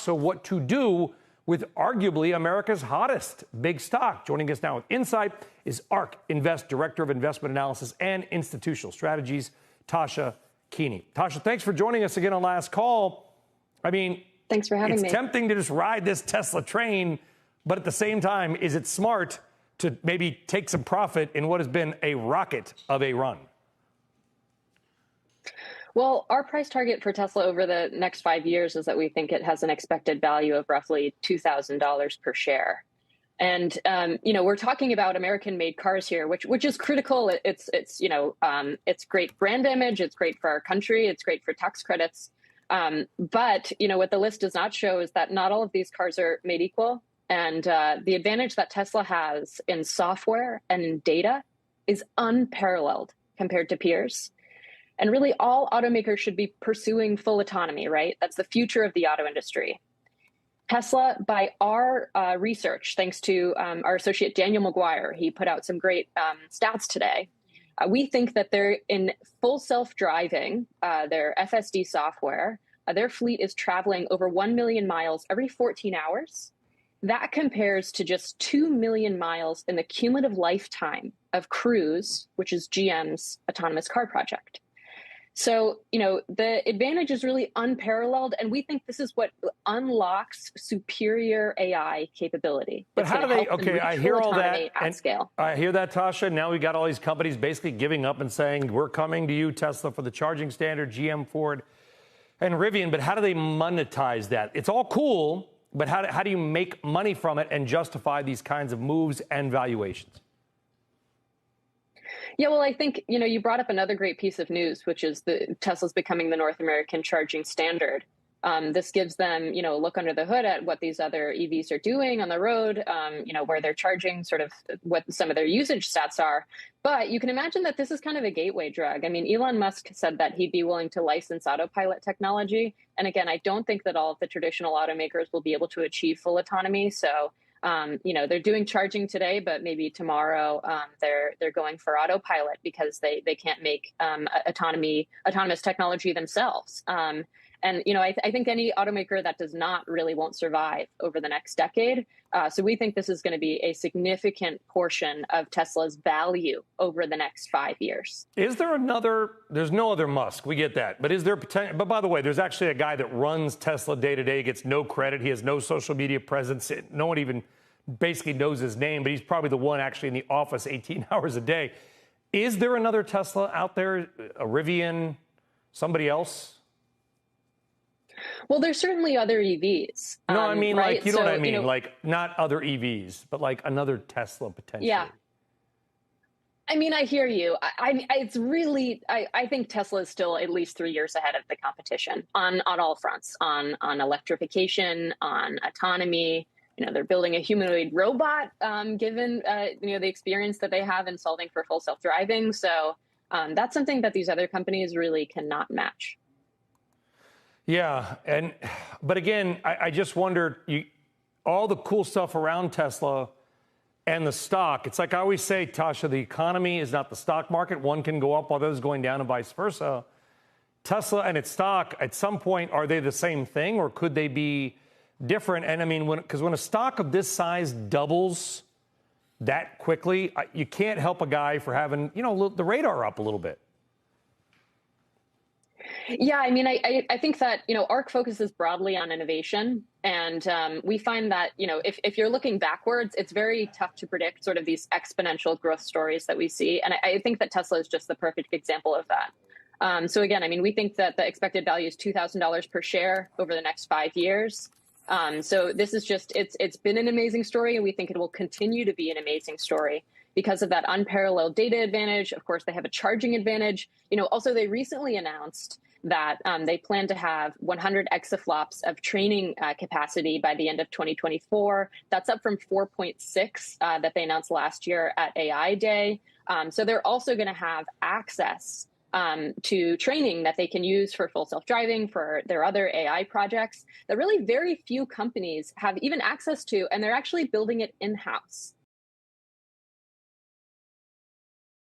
So what to do with arguably America's hottest big stock? Joining us now with insight is ARK Invest Director of Investment Analysis and Institutional Strategies, Tasha Keeney. Tasha, thanks for joining us again on Last Call. I mean, thanks for having me. It's tempting to just ride this Tesla train, but at the same time, is it smart to maybe take some profit in what has been a rocket of a run? Well, our price target for Tesla over the next 5 years is that we think it has an expected value of roughly $2,000 per share. And, we're talking about American-made cars here, which is critical. It's great brand image. It's great for our country. It's great for tax credits. But what the list does not show is that not all of these cars are made equal. And the advantage that Tesla has in software and in data is unparalleled compared to peers. And really, all automakers should be pursuing full autonomy, right? That's the future of the auto industry. Tesla, by our research, thanks to our associate Daniel McGuire, he put out some great stats today. We think that they're in full self-driving, their FSD software, their fleet is traveling over 1 million miles every 14 hours. That compares to just 2 million miles in the cumulative lifetime of Cruise, which is GM's autonomous car project. So, the advantage is really unparalleled, and we think this is what unlocks superior AI capability. But how do they, I hear all that at scale. I hear that, Tasha. Now we got all these companies basically giving up and saying, we're coming to you, Tesla, for the charging standard, GM, Ford, and Rivian. But how do they monetize that? It's all cool, but how do you make money from it and justify these kinds of moves and valuations? Yeah, well, I think, you brought up another great piece of news, which is the Tesla's becoming the North American charging standard. This gives them, a look under the hood at what these other EVs are doing on the road, where they're charging, sort of what some of their usage stats are. But you can imagine that this is kind of a gateway drug. I mean, Elon Musk said that he'd be willing to license autopilot technology. And again, I don't think that all of the traditional automakers will be able to achieve full autonomy. So they're doing charging today, but maybe tomorrow they're going for autopilot because they can't make autonomous technology themselves. I think any automaker that does not really won't survive over the next decade. So we think this is going to be a significant portion of Tesla's value over the next 5 years. Is there there's no other Musk, we get that, but is there potential? But by the way, there's actually a guy that runs Tesla day to day, gets no credit. He has no social media presence. No one even basically knows his name, but he's probably the one actually in the office 18 hours a day. Is there another Tesla out there, a Rivian, somebody else? Well, there's certainly other EVs. No, I mean, right? Like, you know what I mean? Like, not other EVs, but like another Tesla potentially. Yeah. I mean, I hear you. It's really, I think Tesla is still at least 3 years ahead of the competition on all fronts, on electrification, on autonomy. They're building a humanoid robot, given, the experience that they have in solving for full self-driving. So that's something that these other companies really cannot match. Yeah. But again, I just wonder, all the cool stuff around Tesla and the stock. It's like I always say, Tasha, the economy is not the stock market. One can go up while the other's going down and vice versa. Tesla and its stock, at some point, are they the same thing or could they be different? And I mean, because when a stock of this size doubles that quickly, you can't help a guy for having, the radar up a little bit. Yeah, I mean, I think that, ARK focuses broadly on innovation. And we find that, if you're looking backwards, it's very tough to predict sort of these exponential growth stories that we see. And I think that Tesla is just the perfect example of that. So again, I mean, we think that the expected value is $2,000 per share over the next 5 years. So this is just, it's been an amazing story, and we think it will continue to be an amazing story because of that unparalleled data advantage. Of course, they have a charging advantage. Also, they recently announced that they plan to have 100 exaflops of training capacity by the end of 2024. That's up from 4.6 that they announced last year at AI Day. So they're also going to have access to training that they can use for full self-driving, for their other AI projects that really very few companies have even access to, and they're actually building it in-house.